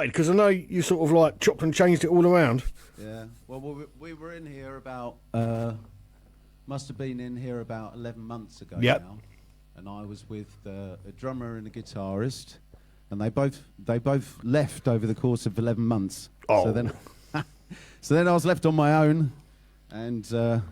Because I know you sort of like chopped and changed it all around. Yeah. Well, we were in here about, must have been in here about 11 months ago now. And I was with a drummer and a guitarist, and they both left over the course of 11 months. Oh. So then I was left on my own, and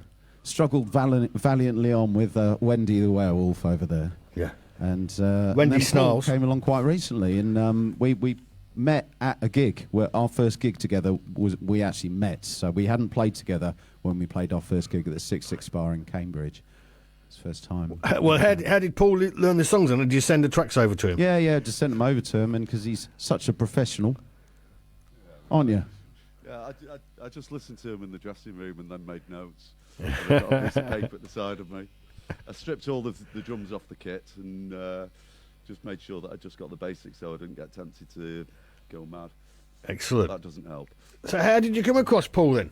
struggled valiantly on with Wendy the werewolf over there. Yeah. And Wendy and Snarls came along quite recently, and we met at a gig. Where our first gig together we actually met. So we hadn't played together when we played our first gig at the 6 Bar in Cambridge. It's the first time. Well, how did Paul learn the songs, and did you send the tracks over to him? Yeah, just sent them over to him, and because he's such a professional, aren't you? Yeah, I just listened to him in the dressing room and then made notes. And I got a piece of paper at the side of me. I stripped all the drums off the kit and just made sure that I just got the basics so I didn't get tempted to go mad. Excellent. That doesn't help. So how did you come across Paul then?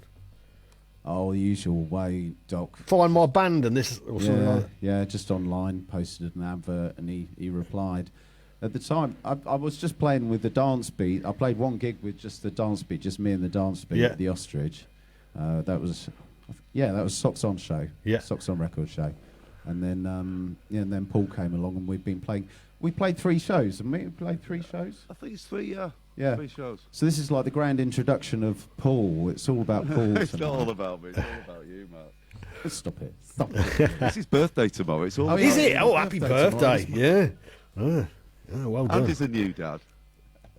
Oh, the usual way, Doc. Find my band and this or something like that? Yeah, just online, posted an advert, and he replied. At the time, I was just playing with the dance beat. I played one gig with just the dance beat, just me and the dance beat at the Ostrich. That was Socks On show. Yeah. Socks On record show. And then and then Paul came along, and we've been playing. We played 3 shows, haven't we? We played 3 shows? I think it's 3, yeah. Yeah. 3 shows. So this is like the grand introduction of Paul. It's all about Paul. It's not all about me. It's all about you, Matt. Stop it. Stop it. It's his birthday tomorrow. It's all. Is it? Oh, happy birthday. Tomorrow. Yeah. Oh, well done. Andy's a new dad.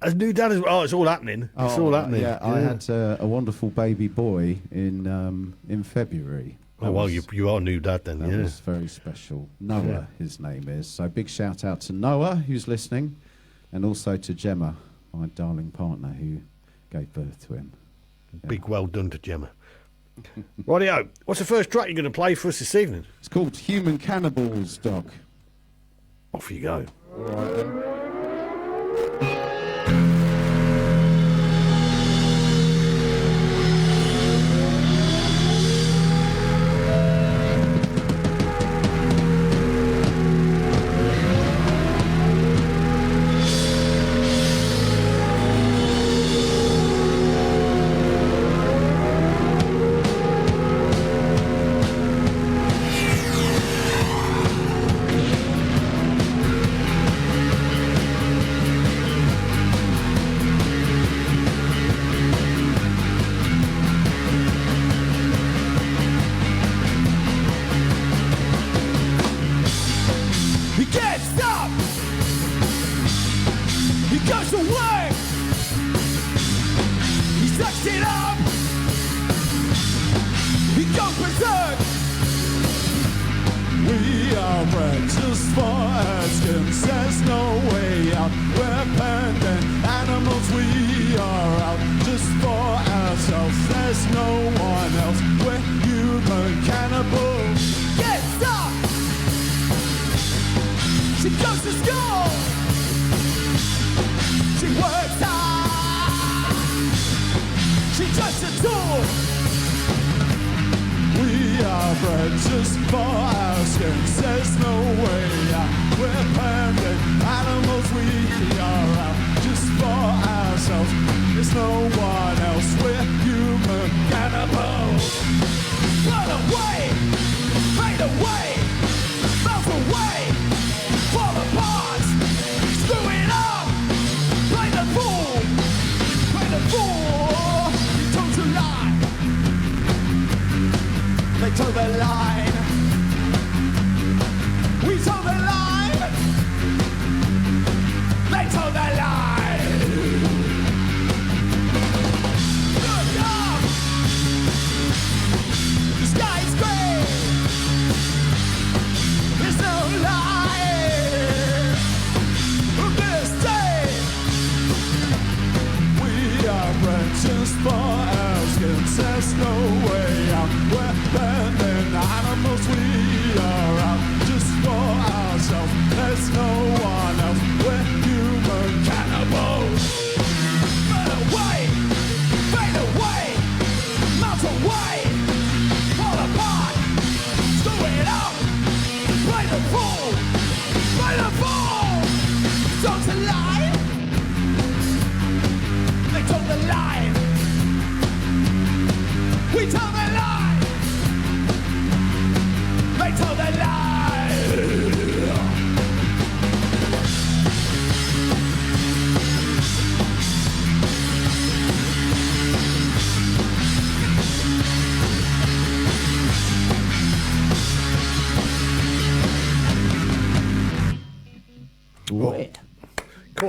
As new dad as well. Oh, it's all happening. It's all happening. Yeah, I had a wonderful baby boy in February. Oh, well, you are new dad then, That was very special. Noah, his name is. So big shout out to Noah, who's listening, and also to Gemma, my darling partner, who gave birth to him. Yeah. Big well done to Gemma. Rightio, what's the first track you're going to play for us this evening? It's called Human Cannibals, Doc. Off you go. All right, then.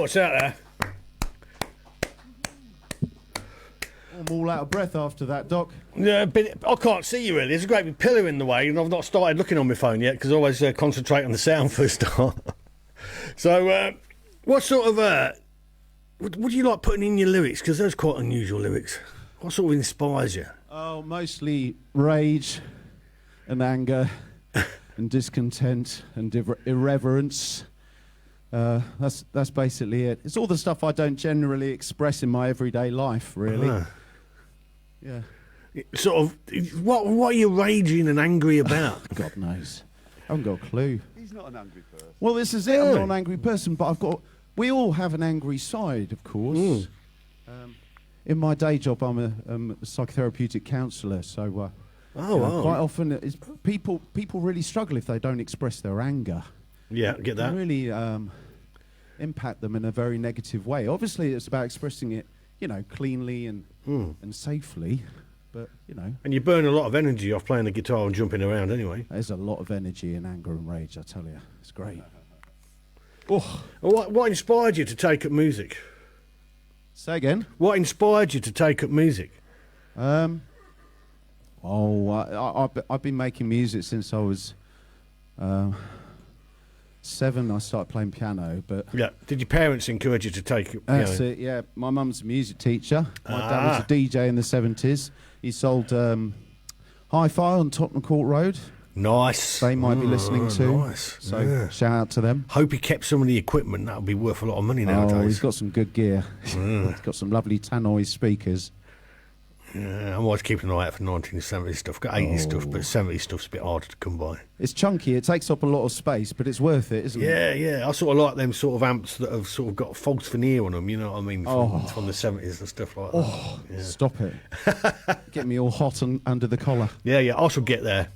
what's out there? I'm all out of breath after that, Doc. Yeah, I can't see you really. There's a great big pillar in the way, and I've not started looking on my phone yet because I always concentrate on the sound for a start. So, what sort of what do you like putting in your lyrics? Because those are quite unusual lyrics. What sort of inspires you? Oh, mostly rage and anger and discontent and irreverence. That's basically it. It's all the stuff I don't generally express in my everyday life, really. Yeah. Sort of, what are you raging and angry about? God knows. I haven't got a clue. He's not an angry person. Well, this is it. I'm not an angry person, but we all have an angry side, of course. In my day job, I'm a psychotherapeutic counsellor, so quite often people really struggle if they don't express their anger. Yeah, get that. It really impact them in a very negative way. Obviously, it's about expressing it, cleanly and safely. But and you burn a lot of energy off playing the guitar and jumping around anyway. There's a lot of energy in anger and rage, I tell you. It's great. What inspired you to take up music? Say again? What inspired you to take up music? I've been making music since I was 7. I started playing piano, but yeah. Did your parents encourage you to take it? That's it. Yeah, my mum's a music teacher. My dad was a DJ in the 70s. He sold hi-fi on Tottenham Court Road. Nice. They might be listening to. Nice. So shout out to them. Hope he kept some of the equipment. That would be worth a lot of money nowadays. Oh, he's got some good gear. He's got some lovely tannoy speakers. Yeah, I'm always keeping an eye out for 1970s stuff. Got 80s stuff, but 70s stuff's a bit harder to come by. It's chunky. It takes up a lot of space, but it's worth it, isn't it? Yeah. I sort of like them sort of amps that have sort of got false veneer on them, you know what I mean? From the 70s and stuff like that. Yeah. Stop it. Get me all hot and under the collar. Yeah. I shall get there.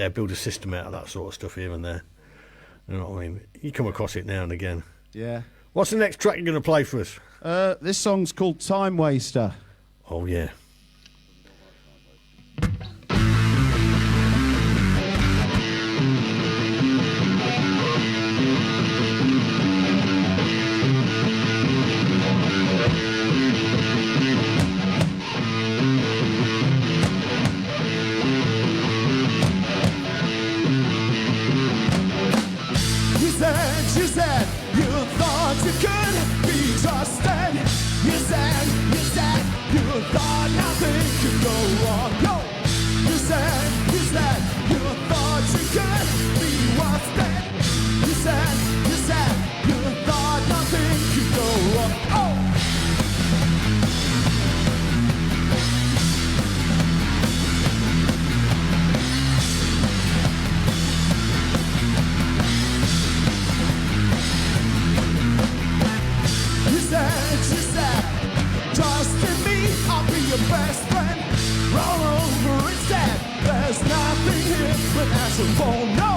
Build a system out of that sort of stuff here and there. You know what I mean? You come across it now and again. Yeah. What's the next track you're going to play for us? This song's called Time Waster. Oh, yeah. You said you thought you could be trusted. You said you thought nothing could go wrong. Go. You said you thought you could be what's dead. You said you thought nothing could go wrong. Oh. She said, trust in me, I'll be your best friend. Roll over instead, there's nothing here but as a phone, no.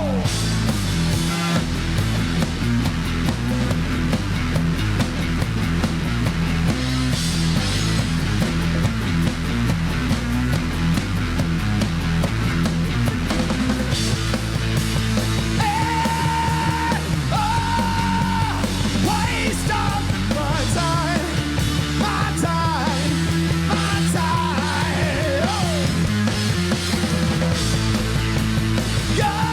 Yeah!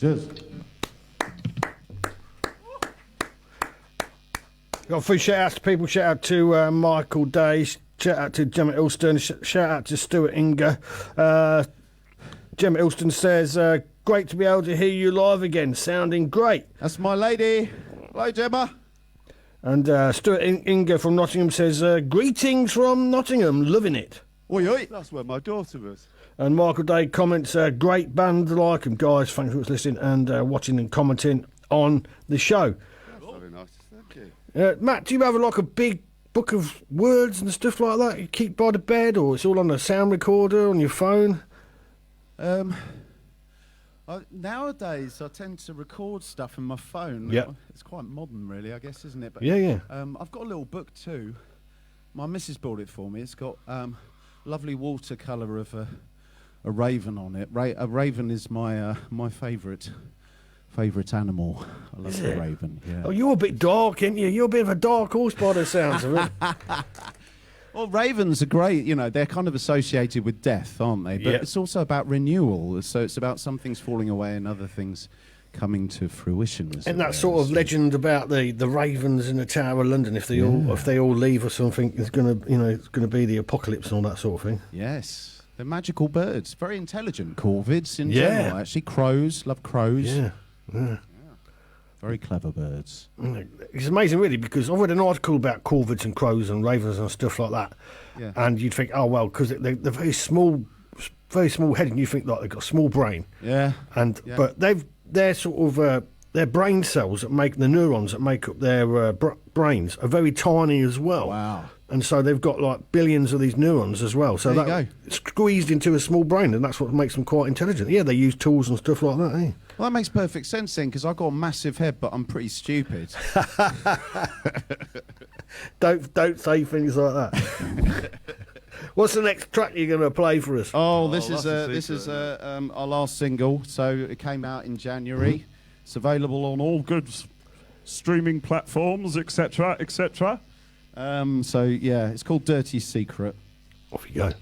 Cheers. Got a few shout-outs to people. Shout-out to Michael Day. Shout-out to Gemma Ilston. Shout-out to Stuart Inger. Gemma Ilston says, great to be able to hear you live again. Sounding great. That's my lady. Hello, Gemma. And Stuart Inger from Nottingham says, greetings from Nottingham. Loving it. Oi, oi. That's where my daughter was. And Michael Day comments, great band, like them, guys. Thanks for listening and watching and commenting on the show. That's very nice. Thank you. Matt, do you have like a big book of words and stuff like that you keep by the bed, or it's all on a sound recorder on your phone? Nowadays, I tend to record stuff on my phone. Yeah. It's quite modern, really, I guess, isn't it? But, Yeah. I've got a little book too. My missus bought it for me. It's got lovely watercolour of a raven on it. A raven is my my favourite animal. I love the raven. Yeah. Oh, you're a bit dark, aren't you? You're a bit of a dark horse by the sounds of it. Well, ravens are great. You know, they're kind of associated with death, aren't they? But Yeah. it's also about renewal. So it's about some things falling away and other things coming to fruition. And that sort of legend about the ravens in the Tower of London, if they all leave or something, it's gonna be the apocalypse and all that sort of thing. Yes, they're magical birds. Very intelligent corvids in Yeah. general. Actually, crows. Love crows. Yeah. Very clever birds. It's amazing, really, because I read an article about corvids and crows and ravens and stuff like that. Yeah. And you'd think, oh well, because they're very small head, and you think like they've got a small brain. Yeah. But they're sort of their brain cells that make the neurons that make up their brains are very tiny as well. Wow. And so they've got like billions of these neurons as well. So There you that go. squeezed into a small brain, and that's what makes them quite intelligent. Yeah, they use tools and stuff like that. Eh? Well, that makes perfect sense then, because I've got a massive head, but I'm pretty stupid. Don't say things like that. What's the next track you're going to play for us? Oh, this that's is a our last single. So it came out in January. It's available on all good streaming platforms, etc., etc. So yeah, it's called Dirty Secret. Off you go.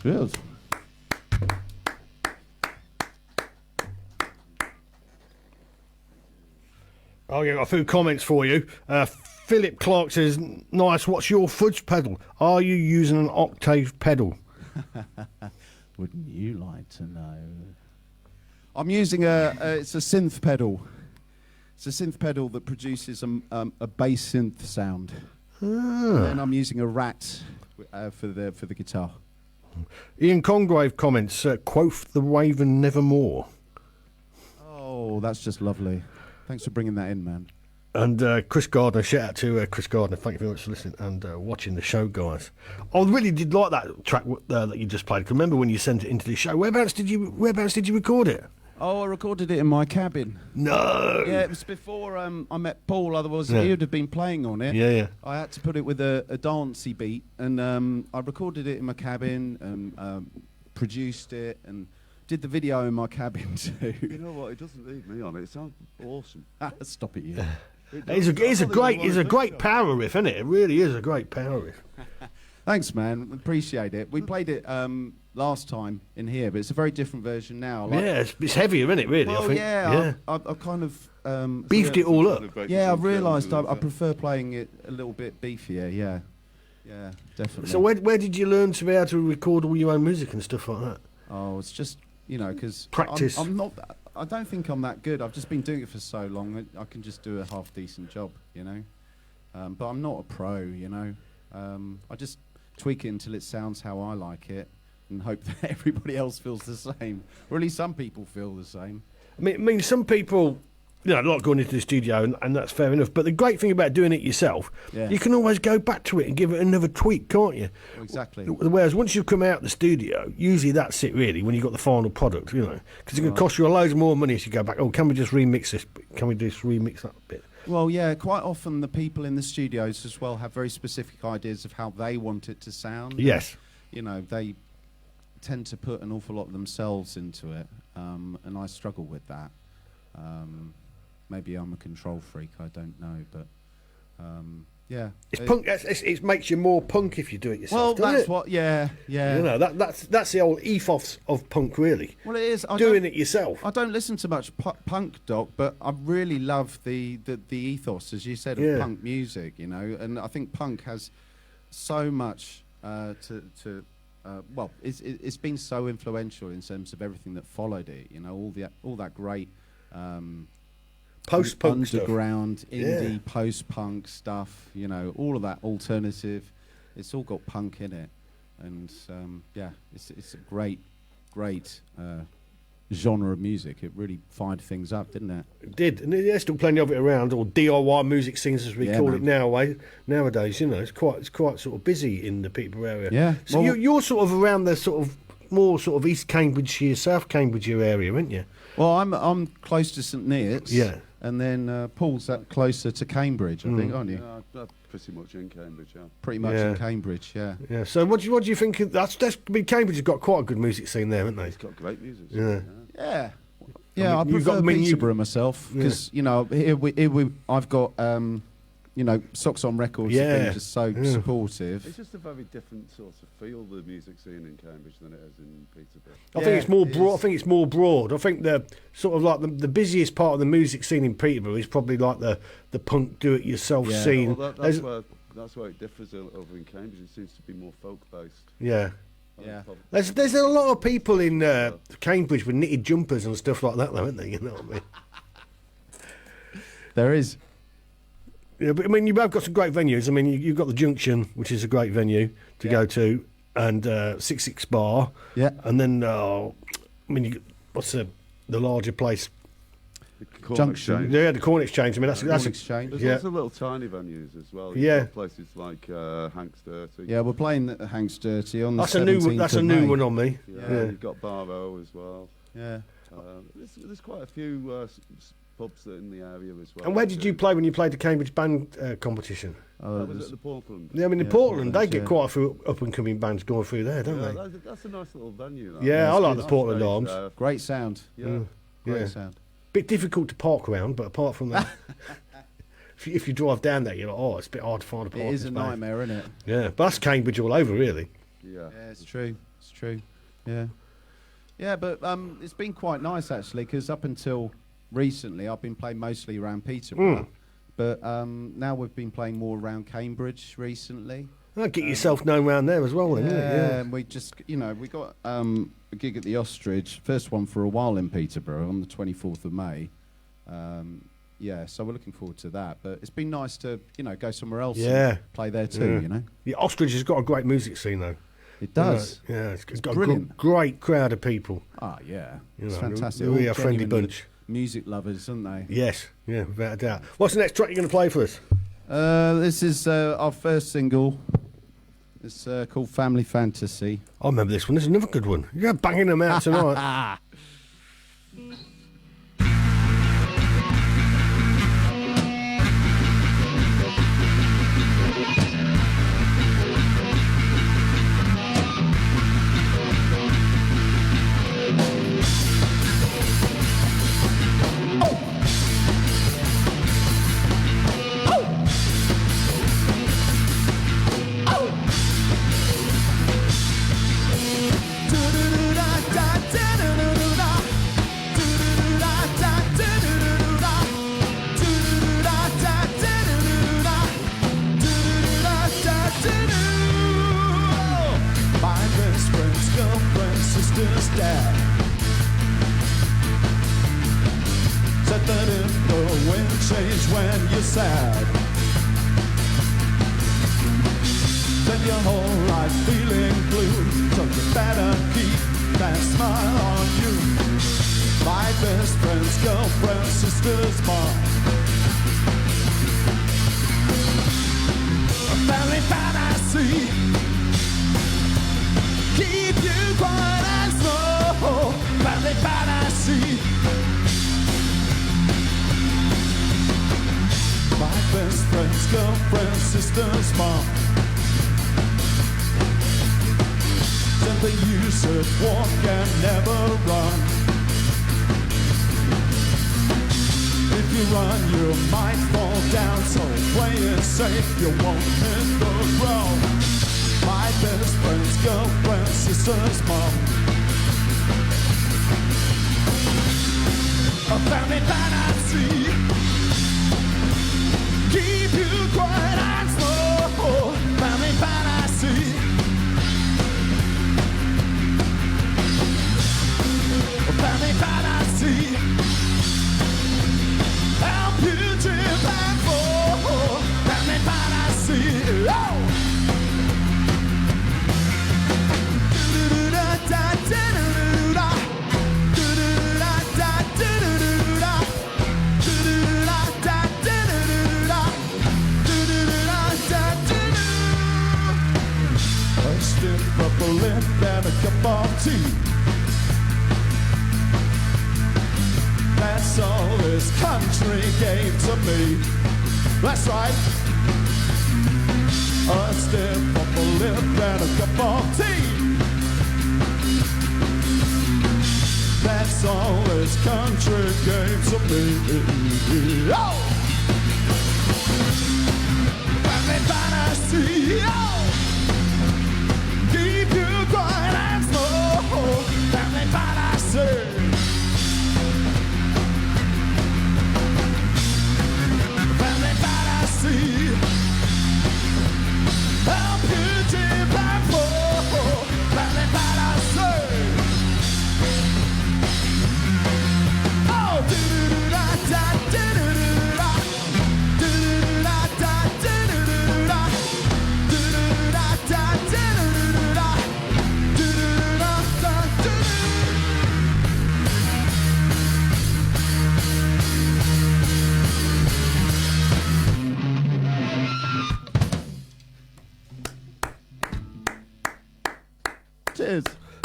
Good. Oh, yeah, got a few comments for you. Philip Clark says, nice, what's your fudge pedal? Are you using an octave pedal? Wouldn't you like to know? I'm using it's a synth pedal. It's a synth pedal that produces a bass synth sound. And I'm using a rat for the guitar. Ian Congrave comments, quoth the raven nevermore. Oh, that's just lovely. Thanks for bringing that in, man. And Chris Gardner, shout out to Chris Gardner. Thank you very much for listening and watching the show, guys. I really did like that track that you just played. Remember when you sent it into the show? Whereabouts did you record it? Oh, I recorded it in my cabin. No. Yeah, it was before I met Paul. Otherwise, he would have been playing on it. Yeah. I had to put it with a dancey beat, and I recorded it in my cabin and produced it and did the video in my cabin too. You know what? It doesn't need me on it. It sounds awesome. Stop it, you. It's a great power riff, isn't it? It really is a great power riff. Thanks, man. Appreciate it. We played it last time in here, but it's a very different version now. Yeah, it's heavier, isn't it? Really, well, I think. Yeah. I've kind of beefed it all up. Yeah, I've realised I prefer playing it a little bit beefier. Yeah, definitely. So where did you learn to be able to record all your own music and stuff like that? Oh, it's just because practice. I don't think I'm that good. I've just been doing it for so long. I can just do a half decent job, but I'm not a pro, I just tweak it until it sounds how I like it and hope that everybody else feels the same, or at least some people feel the same. I mean, some people, like going into the studio, and that's fair enough. But the great thing about doing it yourself, you can always go back to it and give it another tweak, can't you? Well, exactly. Whereas once you've come out the studio, usually that's it really, when you've got the final product, because it's going to cost you a load more money if you go back, can we just remix this? Can we just remix that bit? Well, yeah, quite often the people in the studios as well have very specific ideas of how they want it to sound. Yes. They tend to put an awful lot of themselves into it, and I struggle with that. Maybe I'm a control freak, I don't know, but yeah. It's punk. It makes you more punk if you do it yourself. Well, that's what. Yeah. That's the old ethos of punk, really. Well, it is doing it yourself. I don't listen to much punk, Doc, but I really love the ethos, as you said, of punk music. And I think punk has so much well, it's been so influential in terms of everything that followed it. All that great. Post-punk underground, stuff. indie, post-punk stuff, all of that alternative. It's all got punk in it. And, it's a great genre of music. It really fired things up, didn't it? It did. And there's still plenty of it around, or DIY music scenes as we call it nowadays. It's quite sort of busy in the Peterborough area. Yeah. So you're sort of around the sort of more sort of East Cambridgeshire, South Cambridgeshire area, aren't you? Well, I'm close to St Neots. Yeah. And then Paul's closer to Cambridge, I think, aren't you? Yeah, pretty much in Cambridge, yeah. Pretty much in Cambridge, yeah. Yeah. So what do you think? Cambridge has got quite a good music scene there, haven't they? It's got great music. Yeah. I prefer Peterborough myself because I've got Socks on Records have been just so supportive. It's just a very different sort of feel, the music scene in Cambridge, than it is in Peterborough. I think it's more broad. I think it's more broad. I think the sort of like the busiest part of the music scene in Peterborough is probably like the punk do-it-yourself scene. Well, that's where it differs over in Cambridge. It seems to be more folk-based. Yeah. Yeah. There's a lot of people in Cambridge with knitted jumpers and stuff like that, though, isn't there? You know what I mean? There is. Yeah, but I mean, you've both got some great venues. I mean, you've got the Junction, which is a great venue to go to, and 66 Bar. Yeah. And then, what's the larger place? The Junction. Yeah, the Corn Exchange. I mean, that's Exchange. There's lots of little tiny venues as well. You've got places like Hank's Dirty. Yeah, we're playing at Hank's Dirty on the 17th of May. That's a new one on me. Yeah, you've got Barrow as well. Yeah. There's quite a few pubs in the area as well. And where did you play when you played the Cambridge band competition? That was at the Portland. Yeah, I mean, in Portland, they get quite a few up-and-coming bands going through there, don't they? That's a nice little venue. Yeah, I like the Portland Arms. Great sound. Yeah. Great sound. Bit difficult to park around, but apart from that, if you drive down there, you're like, it's a bit hard to find a parking space. It is a nightmare, isn't it? Yeah, but that's Cambridge all over, really. Yeah, it's true. It's true. Yeah. Yeah, but it's been quite nice, actually, because up until recently, I've been playing mostly around Peterborough. But now we've been playing more around Cambridge recently. Oh, get yourself known round there as well, then, isn't it? Yeah, and we just, we got a gig at the Ostrich, first one for a while in Peterborough on the 24th of May. So we're looking forward to that. But it's been nice to, go somewhere else and play there too, The Ostrich has got a great music scene, though. It does. Yeah, it's got brilliant. a great crowd of people. Ah, yeah. It's fantastic. Really All a friendly genuine bunch. Music lovers, aren't they? Yes, yeah, without a doubt. What's the next track you're going to play for us? This is our first single. It's called Family Fantasy. I remember this one. This is another good one. You're banging them out tonight.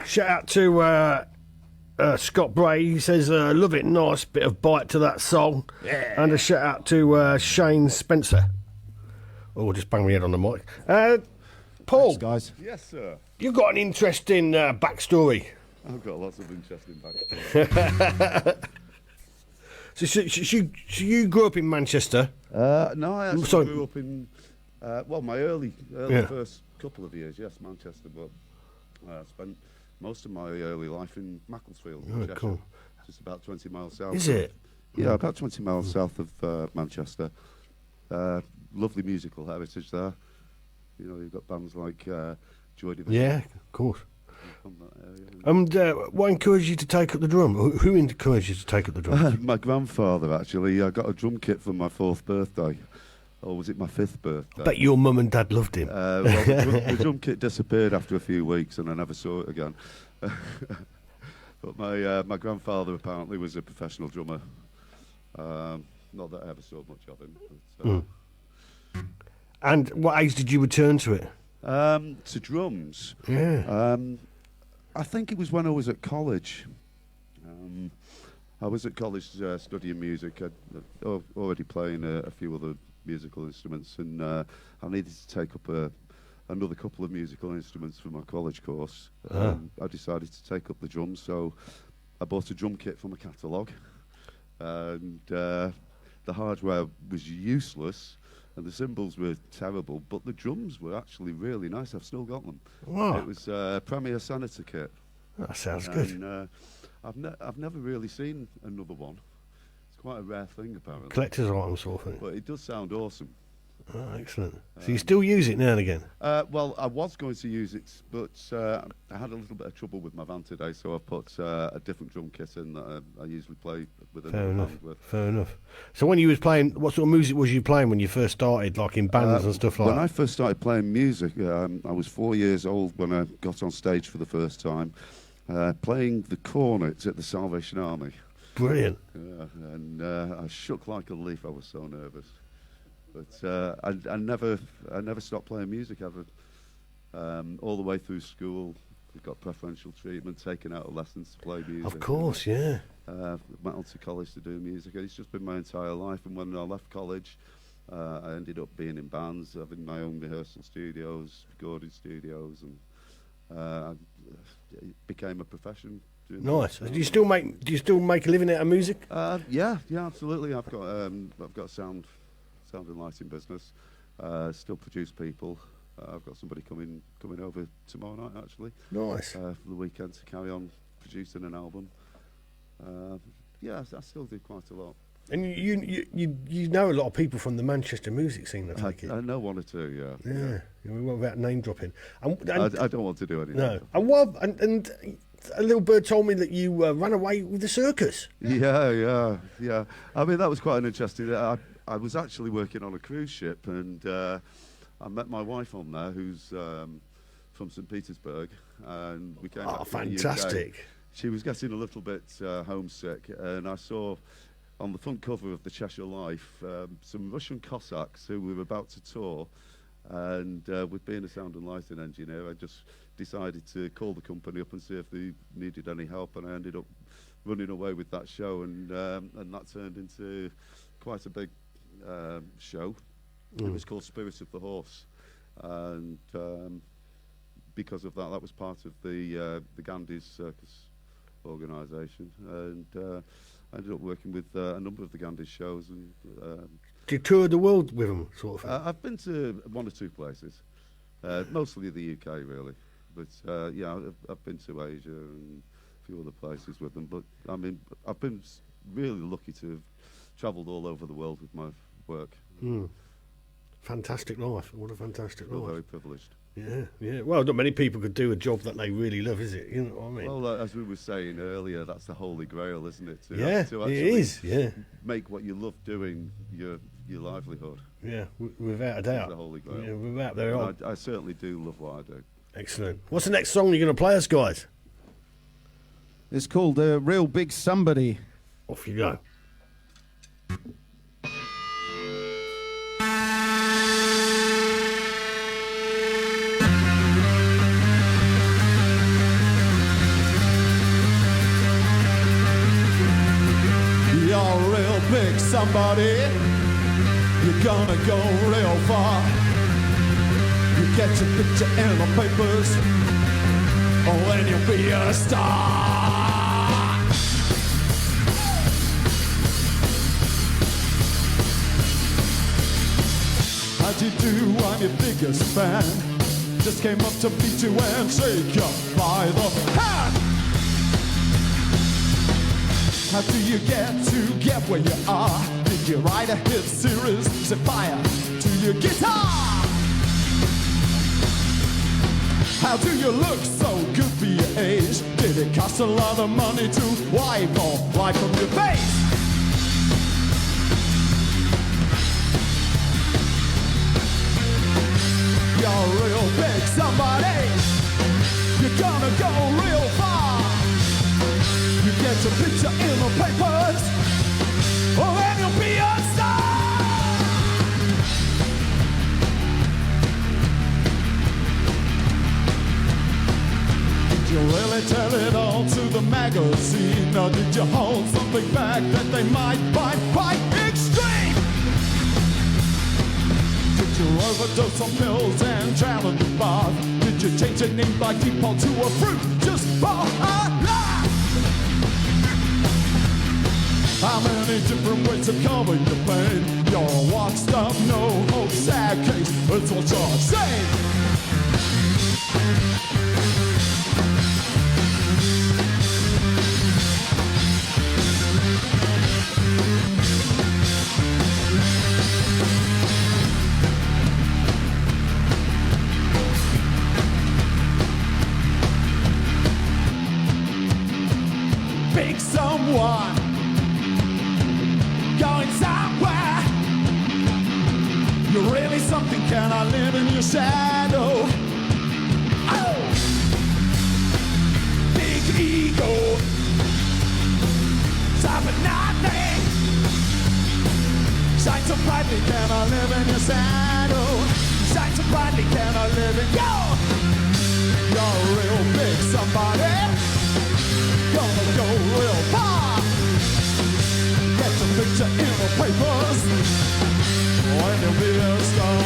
Shout out to Scott Bray. He says, love it, nice bit of bite to that song. Yeah. And a shout out to Shane Spencer. Oh, just bang my head on the mic. Paul. Thanks, guys. Yes, sir. You've got an interesting backstory. I've got lots of interesting backstory. So you grew up in Manchester? No, I actually grew up in, my early first couple of years, yes, Manchester, but I spent most of my early life in Macclesfield, Oh, cool. just about 20 miles south. Is it? Yeah, about 20 miles south of Manchester. Lovely musical heritage there. You know, you've got bands like Joy Division. Yeah, of course. From that area. And what encouraged you to take up the drum? Who encouraged you to take up the drum? My grandfather, actually. I got a drum kit for my 4th birthday. Or was it my 5th birthday? Bet your mum and dad loved him. Well, the drum kit disappeared after a few weeks and I never saw it again. But my grandfather apparently was a professional drummer. Not that I ever saw much of him. But, And what age did you return to it? to drums. Yeah. I think it was when I was at college. I was at college studying music. I'd already playing a few other musical instruments, and I needed to take up another couple of musical instruments for my college course. I decided to take up the drums, so I bought a drum kit from a catalogue, and the hardware was useless. And the cymbals were terrible, but the drums were actually really nice. I've still got them. Wow. It was a Premier Senator kit. That sounds good. And I've never really seen another one. It's quite a rare thing, apparently. Collector's item sort of thing. But it does sound awesome. Oh, excellent. So you still use it now and again? Well, I was going to use it, but I had a little bit of trouble with my van today, so I've put a different drum kit in that I usually play with another band with. Fair enough. So when you was playing, what sort of music was you playing when you first started, like in bands and stuff like When that? I first started playing music, I was 4 years old when I got on stage for the first time, playing the cornet at the Salvation Army. Brilliant. And I shook like a leaf. I was so nervous. But I never stopped playing music ever. All the way through school, we got preferential treatment, taken out of lessons to play music. Of course, yeah. Went on to college to do music. It's just been my entire life. And when I left college, I ended up being in bands, having my own rehearsal studios, recording studios, and it became a profession. Nice. Do you still make a living out of music? Yeah, absolutely. I've got a sound and lighting business. Still produce people. I've got somebody coming over tomorrow night, actually. Nice. For the weekend to carry on producing an album. Yeah, I still do quite a lot. And you know a lot of people from the Manchester music scene, I take it. I know one or two, yeah. Yeah. What about name dropping? And I don't want to do anything. No. And a little bird told me that you ran away with the circus. Yeah. I mean, that was quite an interesting. I was actually working on a cruise ship, and I met my wife on there, who's from St. Petersburg, and we came back to the UK. Fantastic. She was getting a little bit homesick, and I saw on the front cover of the Cheshire Life some Russian Cossacks who were about to tour, and with being a sound and lighting engineer, I just decided to call the company up and see if they needed any help, and I ended up running away with that show, and that turned into quite a big show. It was called Spirit of the Horse, and because of that was part of the Gandhi's circus organisation, and I ended up working with a number of the Gandhi's shows. And Do you tour the world with them, sort of thing? I've been to one or two places, mostly the UK really, but yeah, I've been to Asia and a few other places with them. But I mean, I've been really lucky to have travelled all over the world with my work. Fantastic life. What a fantastic life. Very privileged. Yeah. Well, not many people could do a job that they really love, is it? You know what I mean? Well, as we were saying earlier, that's the holy grail, isn't it? To it is. Yeah. Make what you love doing your livelihood. Yeah, without a doubt. That's the holy grail. Yeah, without doubt. I certainly do love what I do. Excellent. What's the next song you're going to play us, guys? It's called Real Big Somebody. Off you go. Big somebody, you're gonna go real far. You get your picture in the papers, oh, and you'll be a star. How'd you do? I'm your biggest fan. just came up to meet you and shake you by the hand. How do you get where you are? Did you write a hit series, set fire to your guitar? How do you look so good for your age? Did it cost a lot of money to wipe all light from your face? You're real big somebody. You're gonna go real far. You get your picture in the papers, or then you'll be a star. Did you really tell it all to the magazine, or did you hold something back that they might find quite extreme? Did you overdose on pills and drown in the bath? Did you change your name by default to a fruit just for a laugh? How many different ways to cover your pain? You're a washed up, no hope, sad case. That's what you're saying. Big someone going somewhere. You're really something, can I live in your shadow? Oh! Big ego, top of nothing. Shine so brightly, can I live in your shadow? Shine so brightly, can I live in your? You're real big somebody. Gonna go real far. Get your picture in the papers, when you'll be a star.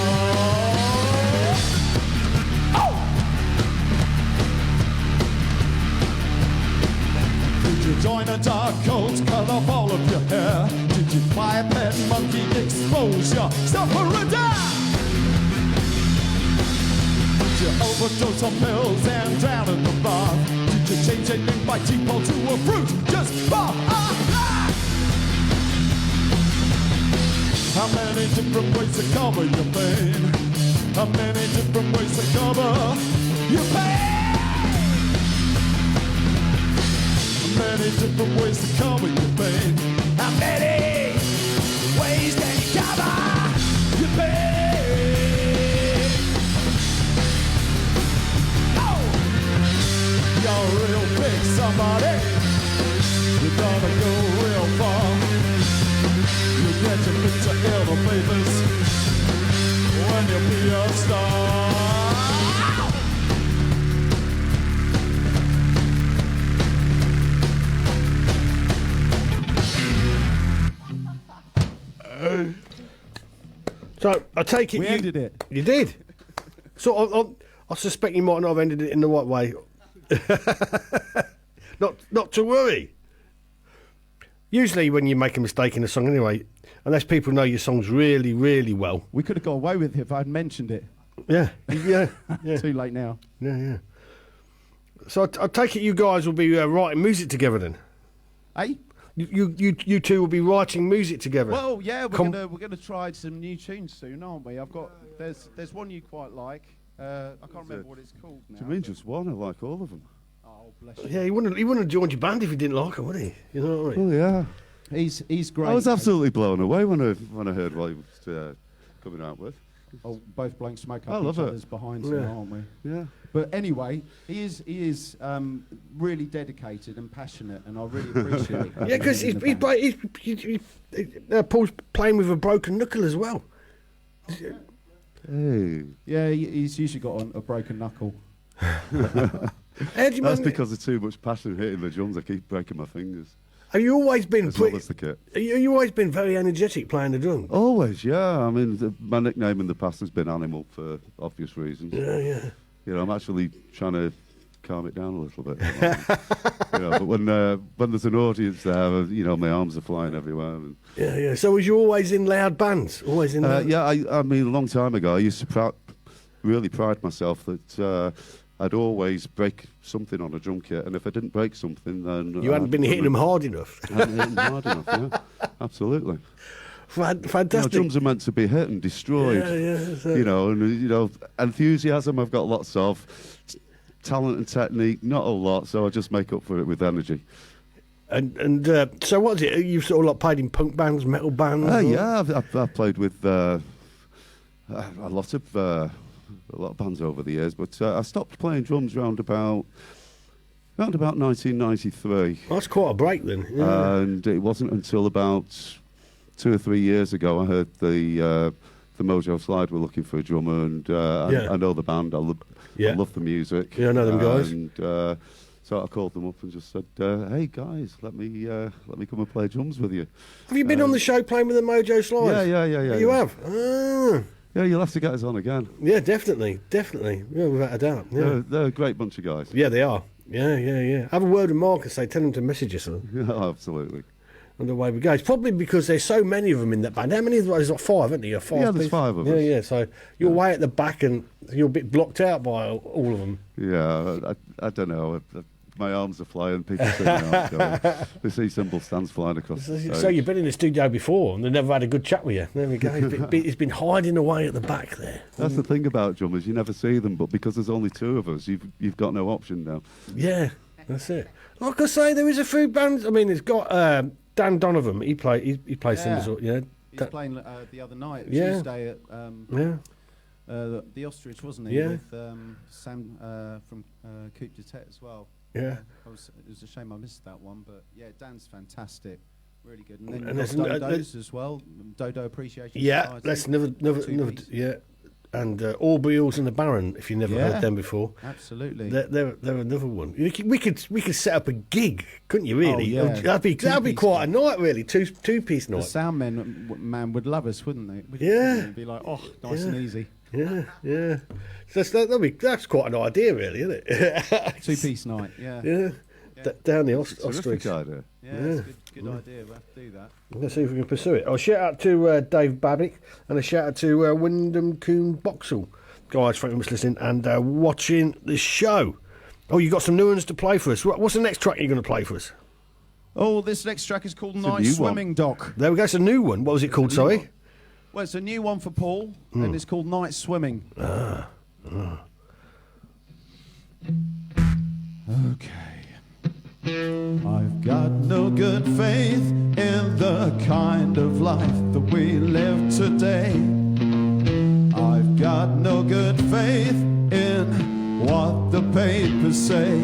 Oh! Did you join a dark cult, cut off all of your hair? Did you buy a pet monkey, expose yourself for a dare? Did you overdose on pills and drown in the bath? Did you change your name by default to a fruit just for a laugh? How many different ways to cover your pain? How many different ways to cover your pain? How many different ways to cover your pain? How many ways can you cover your pain? You're real big somebody. You're gonna go real far. You get your picture in the papers, when you'll be a star. So I take it We ended it. You did. So I suspect you might not have ended it in the right way. Not to worry. Usually when you make a mistake in a song anyway, unless people know your songs really, really well. We could have got away with it if I'd mentioned it. Yeah. Too late now. Yeah. So I take it you guys will be writing music together then? Hey? You two will be writing music together? Well, yeah, we're gonna try some new tunes soon, aren't we? There's one you quite like. I can't remember what it's called now. Do you mean just one? I like all of them. Oh, bless you. Yeah, he wouldn't have joined your band if he didn't like her, would he? You know what I mean? Oh yeah. He's great. I was absolutely blown away when I heard what he was coming out with. Oh, both blowing smoke I up love each it. other's behind us, aren't we? Yeah. But anyway, he is really dedicated and passionate, and I really appreciate that. Yeah, because Paul's playing with a broken knuckle as well. Hey. Yeah, he's usually got a broken knuckle. That's because of too much passion hitting the drums. I keep breaking my fingers. Have you always been As well as the kit. You always been very energetic playing the drums? Always, yeah. I mean, my nickname in the past has been Animal for obvious reasons. Yeah. You know, I'm actually trying to calm it down a little bit. You know, but when there's an audience there, you know, my arms are flying everywhere. And Yeah. So was you always in loud bands? Always in loud... yeah, I mean, a long time ago, I used to really pride myself that I'd always break something on a drum kit, and if I didn't break something, then you hadn't been hitting them hard enough. Hadn't hit them hard enough, yeah, absolutely. Fantastic. Drums are meant to be hit and destroyed. Yeah. Enthusiasm I've got lots of, talent and technique not a lot, so I just make up for it with energy. And so what is it? You've sort of like played in punk bands, metal bands? Yeah, I've played with a lot of bands over the years, but I stopped playing drums round about 1993. Well, that's quite a break then. Yeah. And it wasn't until about 2 or 3 years ago I heard the Mojo Slide were looking for a drummer, and I know the band. I love the music. Yeah, I know them guys. And so I called them up and just said, "Hey guys, let me come and play drums with you." Have you been on the show playing with the Mojo Slide? Yeah. You have? Ah. Yeah, you'll have to get us on again. Yeah, definitely. Yeah, without a doubt. Yeah. They're a great bunch of guys. Yeah, they are. Yeah. Have a word with Mark and tell him to message us. Yeah, absolutely. And away we go. It's probably because there's so many of them in that band. How many? There's like 5, isn't there? 5 Yeah, there's 5 of us. Yeah. So you're way at the back and you're a bit blocked out by all of them. Yeah, I don't know. My arms are flying. People see me out. They see cymbal stands flying across the stage. So you've been in the studio before and they've never had a good chat with you. There we go. He's been hiding away at the back there. That's the thing about drummers. You never see them, but because there's only 2 of us, you've got no option now. Yeah, that's it. Like I say, there is a few bands. I mean, it's got Dan Donovan. He plays cymbals. Yeah. He's playing the other night, Yeah. Tuesday at the Ostrich, wasn't he? Yeah. With Sam from Coupe de Tete as well. Yeah. It was a shame I missed that one, but yeah, Dan's fantastic, really good. And then And you've there's got Dodo's as well, Dodo Appreciation Yeah, Society. that's never. Yeah. And Orbeals and the Baron, if you never heard them before. Absolutely. They're another one. We could set up a gig, couldn't you? Really? Oh, yeah. That'd be quite a night, really. Two-piece night. The sound man would love us, wouldn't they? Yeah. They'd be like, oh, nice and easy. Yeah. So that's quite an idea, really, isn't it? 2-piece night. Yeah. Yeah. Down the Terrific Ostrich. idea. Yeah, it's a good idea. We'll have to do that. Let's see if we can pursue it. Shout out to Dave Babbitt and a shout out to Wyndham Coombe Boxall. Guys, thank you for listening and watching the show. Oh, you got some new ones to play for us. What's the next track you're going to play for us? Oh, this next track is called a Night new Swimming Doc. There we go. It's a new one. What was it called, sorry? Well, it's a new one for Paul, and it's called Night Swimming. Okay. I've got no good faith in the kind of life that we live today. I've got no good faith in what the papers say.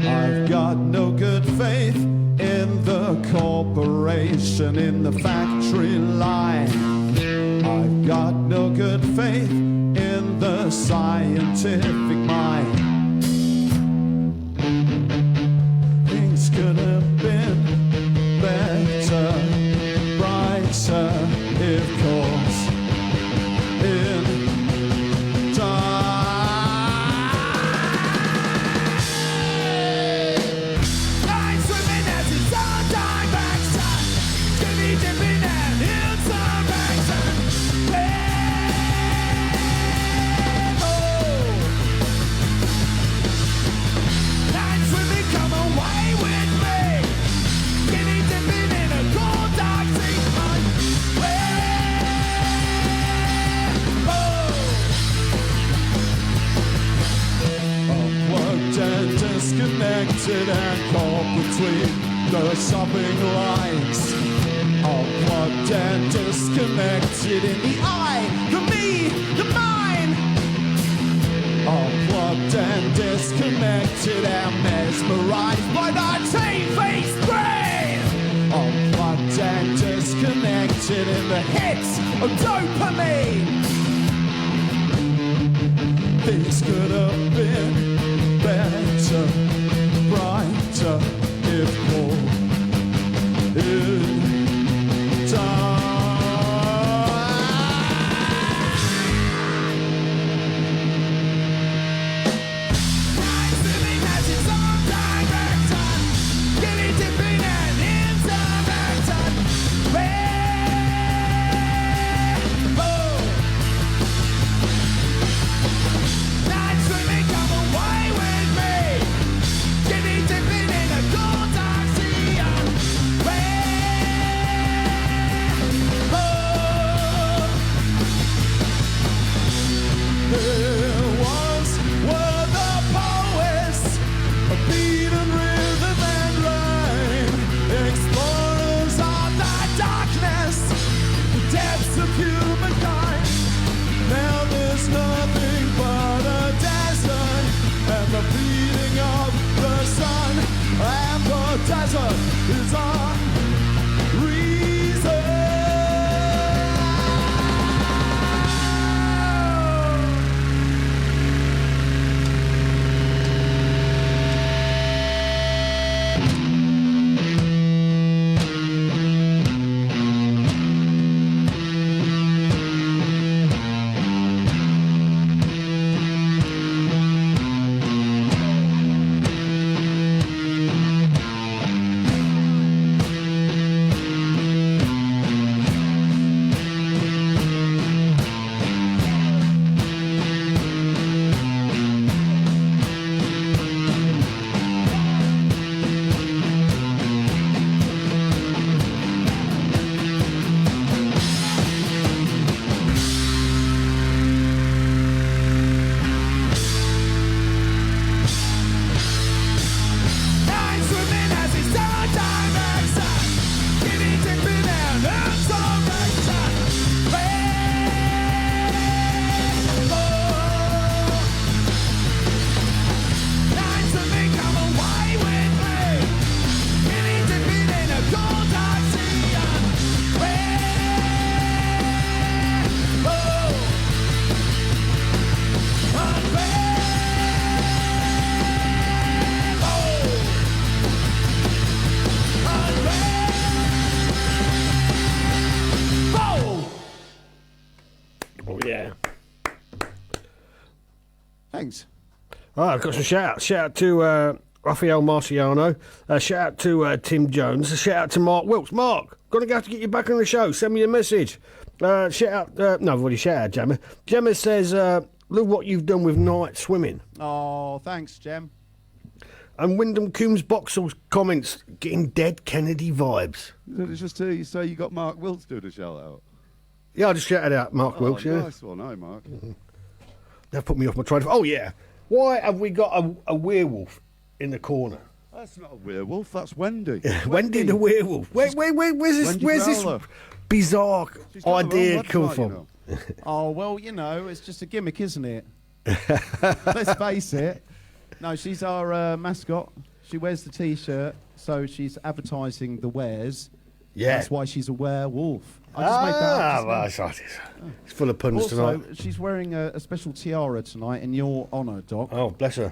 I've got no good faith in the corporation, in the factory line. I've got no good faith in the scientific mind. Things could have been better, brighter, if course in time. Night swimming as it's all time backstone, jimmy dipping and hills are backstone. Night swimming, come away with me. Jimmy dipping in a cold dark sea. Unplugged and disconnected and caught between the shopping lights. Unplugged and disconnected in the I, the me, the mine. Unplugged and disconnected and mesmerized by the TV screen. Unplugged and disconnected in the hits of dopamine. Things could have been better, brighter, if more in time. Night swimming has its own direction, gilly dipping and insurrection. Oh, I've got some shout-outs. Shout-out to Rafael Marciano. Shout-out to Tim Jones. A shout-out to Mark Wilkes. Mark, gonna have to get you back on the show. Send me a message. Shout-out... no, I've already shout-out, Gemma. Gemma says, look what you've done with night swimming. Oh, thanks, Jem. And Wyndham Coombs Boxall's comments, getting Dead Kennedy vibes. Did it just hear you say you got Mark Wilkes doing a shout-out? Yeah, I just shouted out Mark Wilkes, yeah. Nice one, hi, Mark. They've put me off my train. Oh, yeah. Why have we got a werewolf in the corner? That's not a werewolf, that's Wendy. Wendy the werewolf. Where's this Growler. bizarre She's got her own idea come website, from? you know. Oh, well, it's just a gimmick, isn't it? Let's face it. No, she's our mascot. She wears the T-shirt, so she's advertising the wares. Yeah. That's why she's a werewolf. I just made that up well, just now. it's full of puns Also, tonight. she's wearing a special tiara tonight in your honour, Doc. Oh, bless her.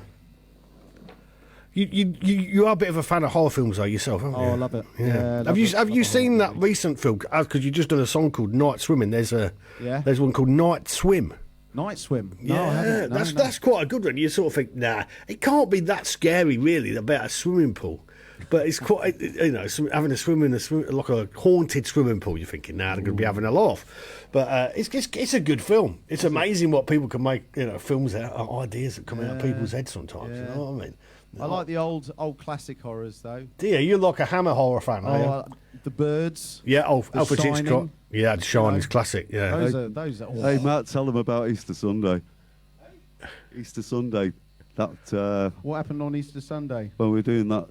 You are a bit of a fan of horror films, though, yourself, aren't you? Oh, I love it. Yeah. Yeah, Have you seen that recent film? Because you've just done a song called Night Swimming. There's one called Night Swim. Night Swim? No, I Yeah, haven't. No, that's quite a good one. You sort of think, nah, it can't be that scary, really, about a swimming pool. But it's quite, having a swim in like a haunted swimming pool. You're thinking, nah, they're going to be having a laugh. But it's a good film. It's amazing what people can make, films out of ideas that come out of people's heads sometimes. Yeah. You know what I mean? I like the old classic horrors, though. Dear, you're like a Hammer horror fan, are you? The Birds. Yeah, The Alfred Shining. Hitchcock. Yeah, The Shining's classic. Yeah. Those are awesome. Hey, Matt, tell them about Easter Sunday. Easter Sunday, that... What happened on Easter Sunday? when we were doing that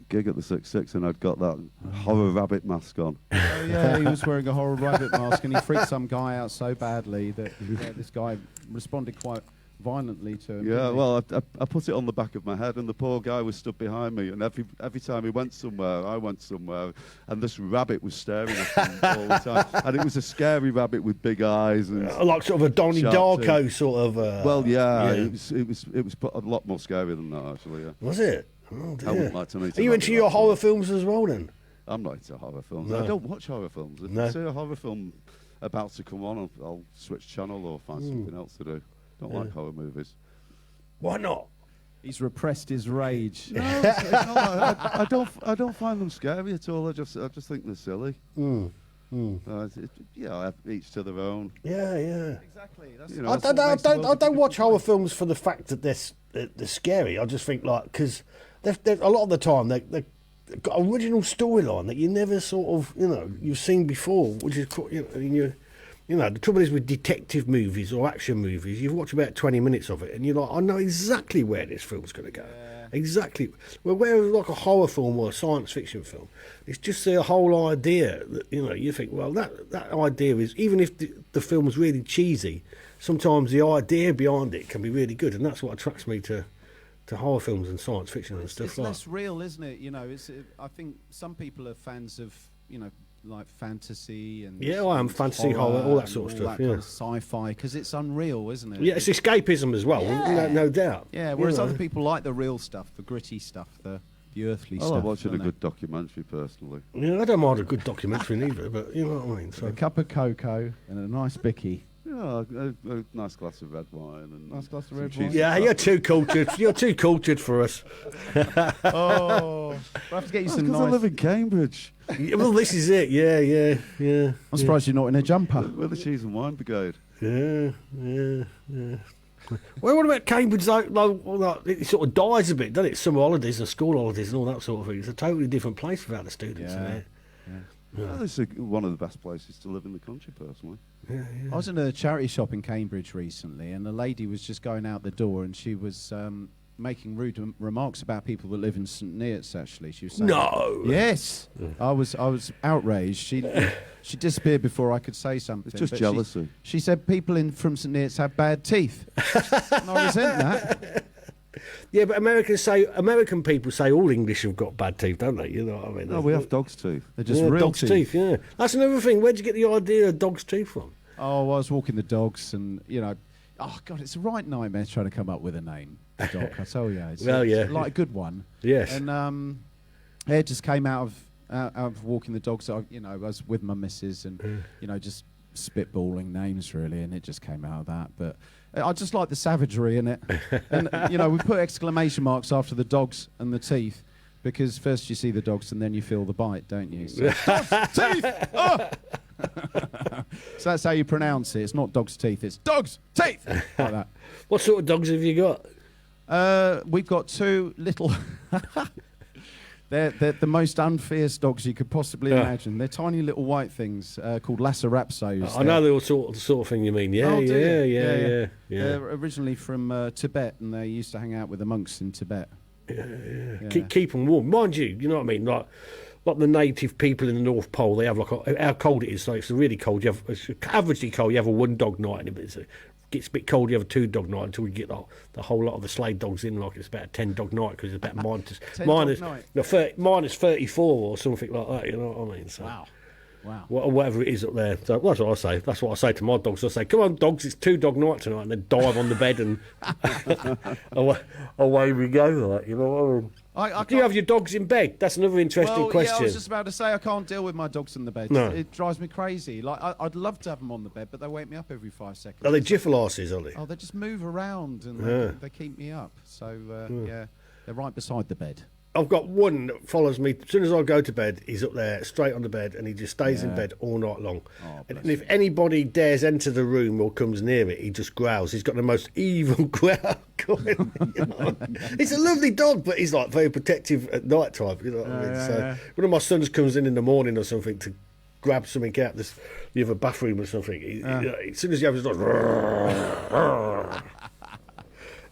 gig at the 6-6 and I'd got that horror rabbit mask on. Oh, yeah, he was wearing a horror rabbit mask and he freaked some guy out so badly that this guy responded quite violently to him. Yeah, didn't he? well, I put it on the back of my head, and the poor guy was stood behind me, and every time he went somewhere, I went somewhere, and this rabbit was staring at him all the time, and it was a scary rabbit with big eyes and Like sort of a Donnie sharp Darko teeth. sort of... Well, yeah, yeah. it was a lot more scary than that, actually. Yeah, Was it? Oh, dear. I wouldn't like to meet. Are you into your horror films as well, then? I'm not into horror films. No. I don't watch horror films. If No. I see a horror film about to come on, I'll switch channel or find something else to do. Don't like horror movies. Why not? He's repressed his rage. No, it's not, I don't find them scary at all. I just think they're silly. Each to their own. Yeah, yeah. Exactly. You know, I don't watch horror films for the fact that they're scary. I just think because a lot of the time they've got original storyline that you never sort of you've seen before, which is the trouble is with detective movies or action movies, you watch about 20 minutes of it and you're like, I know exactly where this film's going to go. Yeah. Exactly. Well, whereas like a horror film or a science fiction film, it's just the whole idea that, you think, well, that idea is, even if the film's really cheesy, sometimes the idea behind it can be really good, and that's what attracts me to horror films and science fiction and stuff It's like that. less real, isn't it? I think some people are fans of, like fantasy and Yeah, I am. Fantasy, horror, all that sort of stuff, kind yeah. of sci-fi, because it's unreal, isn't it? Yeah, it's escapism as well, no doubt. Yeah, whereas other people like the real stuff, the gritty stuff, the earthly I stuff. like watching a don't they? good documentary, personally. Yeah, I don't mind a good documentary neither, but you know what I mean. So A cup of cocoa and a nice bicky. Yeah, a nice glass of red wine and Nice glass of some red cheese. wine. yeah, you're too cultured. You're too cultured for us. Oh, we'll have to get you That's some because nice... I live in Cambridge. Yeah, well, this is it. Yeah. I'm surprised you're not in a jumper. We're the cheese and wine brigade. Yeah. Well, what about Cambridge? It sort of dies a bit, doesn't it? Summer holidays and school holidays and all that sort of thing. It's a totally different place without the students in there. Well, this is one of the best places to live in the country, personally. I was in a charity shop in Cambridge recently, and a lady was just going out the door, and she was making rude remarks about people that live in St Neots. Actually, she was saying, No. Yes, I was outraged. She disappeared before I could say something. It's just but jealousy. She said people from St Neots have bad teeth. And I resent that. Yeah, but American people say all English have got bad teeth, don't they? You know what I mean? No, we have dog's teeth. They're just yeah, real dog's teeth. Yeah, that's another thing. Where'd you get the idea of dog's teeth from? Oh, I was walking the dogs, and oh god, it's a right nightmare trying to come up with a name. The dog, I tell you, it's like a good one. Yes. And it just came out of walking the dogs. I was with my missus, and just spitballing names really, and it just came out of that. But I just like the savagery in it. And, you know, we put exclamation marks after the dogs and the teeth because first you see the dogs and then you feel the bite, don't you? So, dogs, teeth! Oh! So that's how you pronounce it. It's not dog's teeth, it's dog's teeth! Like that. What sort of dogs have you got? We've got two little... They're the most unfierce dogs you could possibly imagine. They're tiny little white things called Lhasa-Apsos. I know the sort of thing you mean. Yeah, yeah. They're originally from Tibet, and they used to hang out with the monks in Tibet. Yeah. Keep them warm, mind you. You know what I mean? Like the native people in the North Pole, they have how cold it is. So it's really cold. It's averagely cold. You have a 1 dog night, and it gets a bit cold. You have a 2 dog night until you get the whole lot of the slave dogs in. Like it's about a 10 dog night because it's about minus 34 or something like that. You know what I mean? So, wow. Whatever it is up there. So that's what I say. That's what I say to my dogs. I say, "Come on, dogs! It's 2 dog night tonight," and they dive on the bed and away we go. Like, you know what I mean? Do you have your dogs in bed? That's another interesting question. Yeah, I was just about to say I can't deal with my dogs in the bed. No. It drives me crazy. Like I'd love to have them on the bed, but they wake me up every 5 seconds. Are they jiffle arses, are they? Oh, they just move around and they keep me up. So yeah, they're right beside the bed. I've got one that follows me. As soon as I go to bed, he's up there, straight on the bed, and he just stays in bed all night long. Oh, and if anybody dares enter the room or comes near it, he just growls. He's got the most evil growl going. You know? He's a lovely dog, but he's like very protective at night time. You know what I mean? One of my sons comes in the morning or something to grab something out the other bathroom or something. You know, as soon as he opens the door,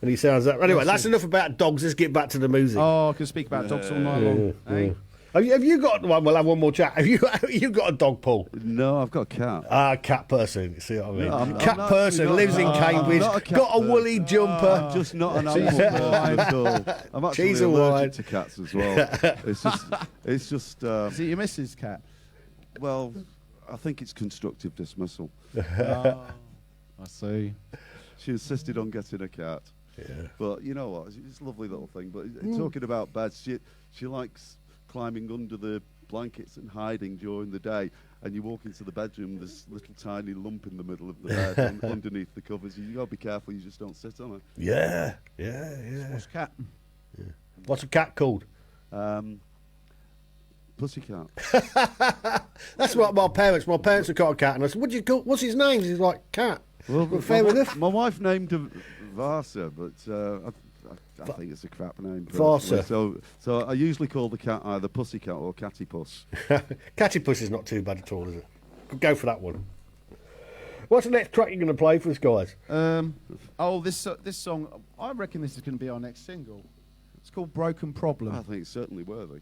and he sounds that. Anyway, that's enough about dogs. Let's get back to the music. Oh, I can speak about dogs all night long. Hey? Have you got one? We'll have one more chat. Have you got a dog, Paul? No, I've got a cat. Cat person. See what I mean? No, I'm cat not- person not- lives in Cambridge. not a Got a cat woolly jumper. Just not an animal person at all. I'm actually Cheese and allergic wine. to cats as well. It's just. Is it your missus' cat? Well, I think it's constructive dismissal. I see. She insisted on getting a cat. Yeah. But you know what? It's a lovely little thing. But talking about beds, she likes climbing under the blankets and hiding during the day. And you walk into the bedroom, there's a little tiny lump in the middle of the bed and underneath the covers. You got to be careful, you just don't sit on it. Yeah. What's cat? What's a cat called? Pussycat. That's what my parents have got a cat, and I said, "What do you call? What's his name?" He's like, "Cat." Well, fair enough. My wife named him Varsa, but I think it's a crap name. Varsa. So I usually call the cat either Pussycat or Cattypuss. Cattypuss is not too bad at all, is it? Go for that one. What's the next track you're going to play for us, guys? This song, I reckon this is going to be our next single. It's called Broken Problem. I think it's certainly worthy.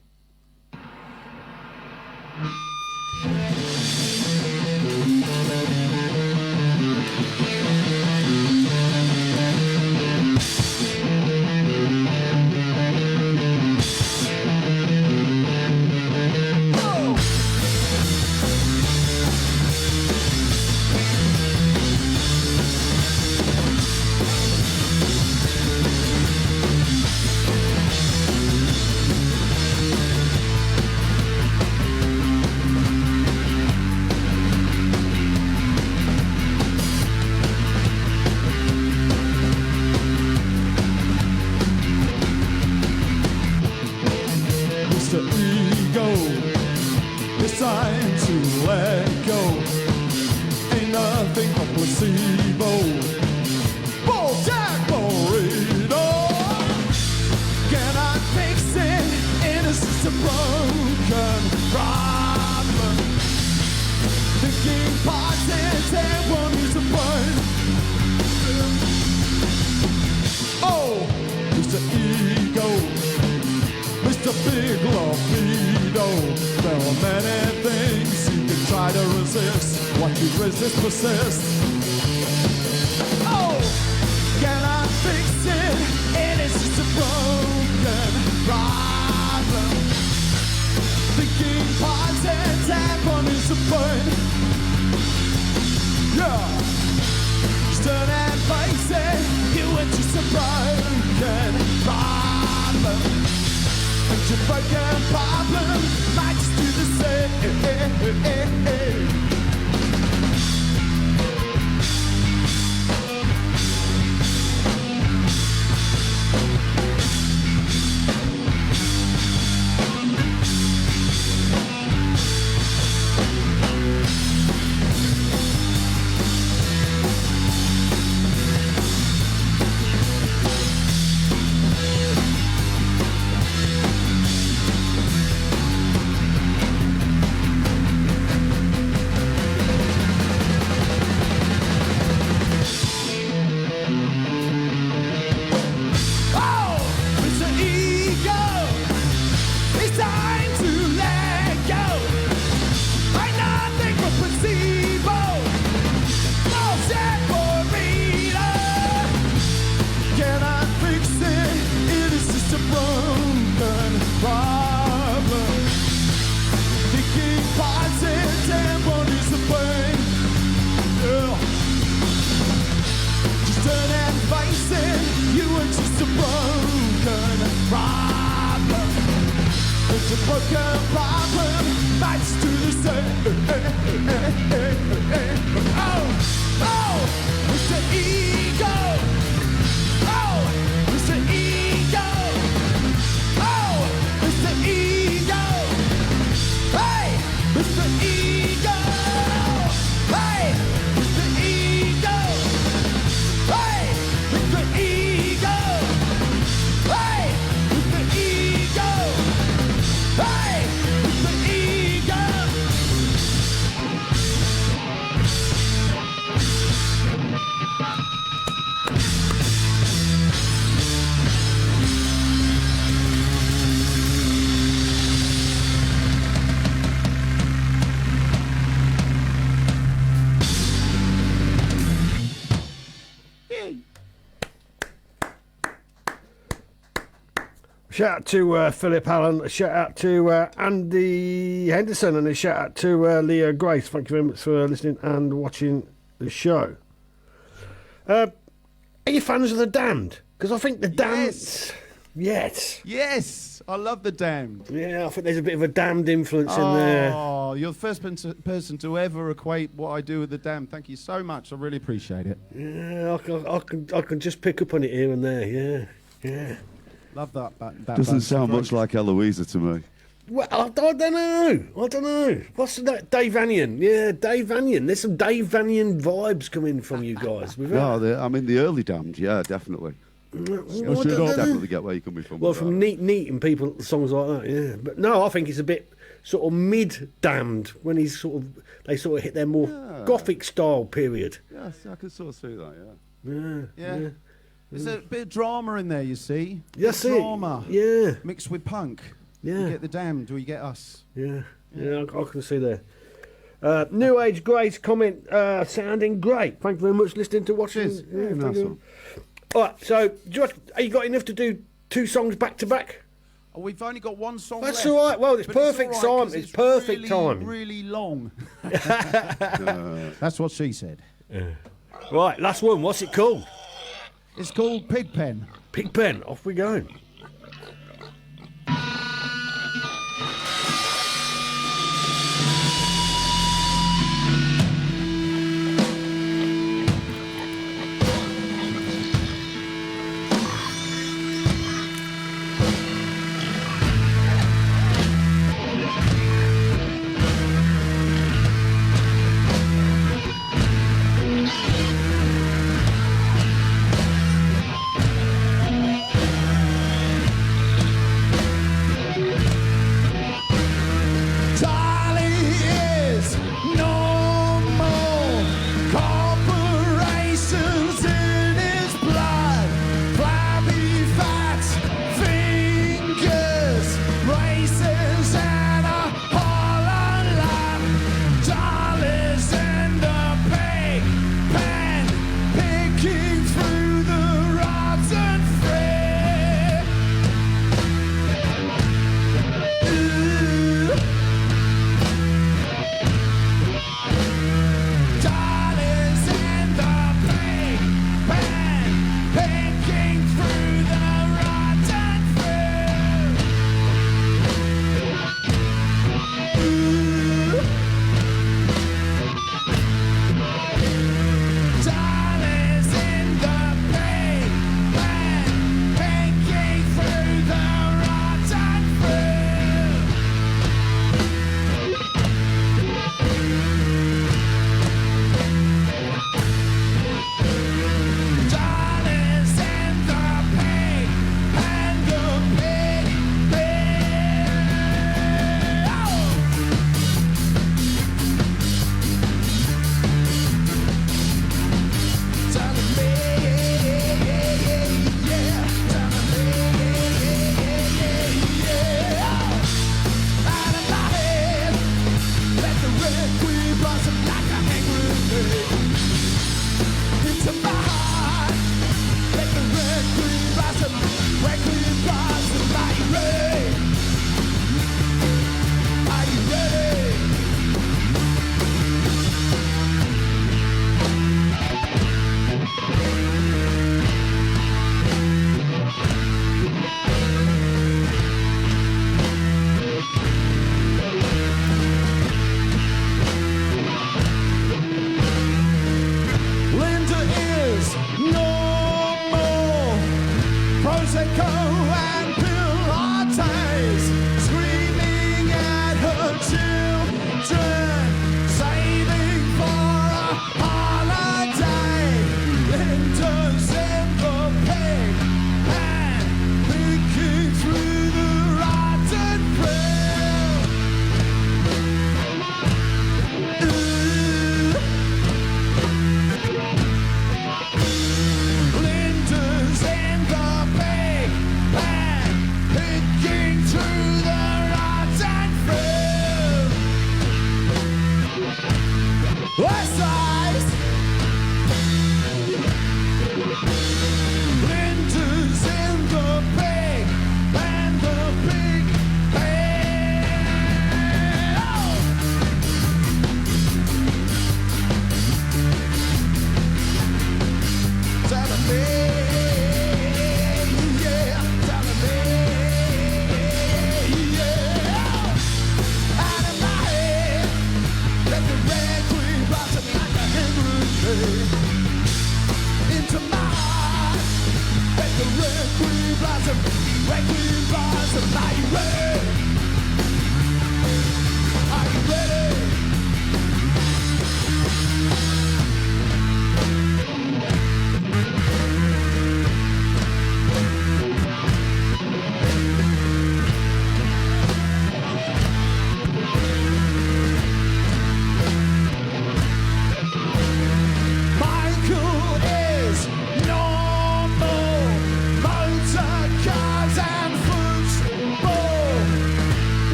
Time to let go. Ain't nothing but placebo. Jack burrito. Cannot fix it. And it's just a broken problem. Thinking positive won't use a burn. Oh, Mr. Ego. Mr. Big Libido. There are many things you can try to resist. What you resist persists. Oh, can I fix it? And it's just a broken problem. Thinking positive on is a burn. Yeah. Turn and face it. You are just a broken problem. But your broken problem might just do the same. a broken problem. Thinking parts and damn bodies of pain. Yeah. Just turn and face it, you were just a broken problem. It's a broken problem, bites to the same. Oh, oh, Mr. Ego. Oh, Mr. Ego. Oh, Mr. Ego. Hey, Mr. Ego. Hey, Mr. Ego. Hey, Mr. Ego. Hey, Mr. Ego. Hey, Mr. Ego. Shout out to Philip Allen, a shout out to Andy Henderson, and a shout out to Leah Grace. Thank you very much for listening and watching the show. Are you fans of The Damned? Because I think The Damned... Yes. Yes, I love The Damned. Yeah, I think there's a bit of a Damned influence in there. Oh, you're the first person to ever equate what I do with The Damned. Thank you so much. I really appreciate it. Yeah, I can just pick up on it here and there. Yeah. Love that. Doesn't sound much like Eloisa to me. Well, I don't know. What's that? Dave Vanian. Yeah, Dave Vanian. There's some Dave Vanian vibes coming from you guys. No, the early Damned, yeah, definitely. Definitely get where you're coming from. Well, from Neat and people, songs like that, yeah. But no, I think it's a bit sort of mid-Damned when they sort of hit their more gothic style period. Yeah, I can sort of see that, Yeah. There's a bit of drama in there, you see. Yes, drama. Yeah. Mixed with punk. Yeah. You get The Damned, or you get us. Yeah, I can see there. New Age Grace comment sounding great. Thank you very much for listening to watching. Cheers. Yeah, Nice thank you. one. All right, so have you got enough to do 2 songs back to back? Oh, we've only got one song That's left. all right. Well, it's But perfect all right, time. 'cause It's perfect time. Really long. That's what she said. Right, last one. What's it called? It's called Pigpen. Pigpen. Off we go.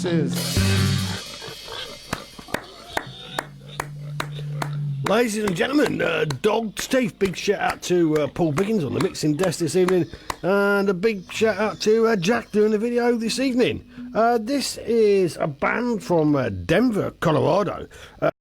masses. Ladies and gentlemen, Dog Steve, big shout out to Paul Biggins on the mixing desk this evening, and a big shout out to Jack doing the video this evening. This is a band from Denver, Colorado.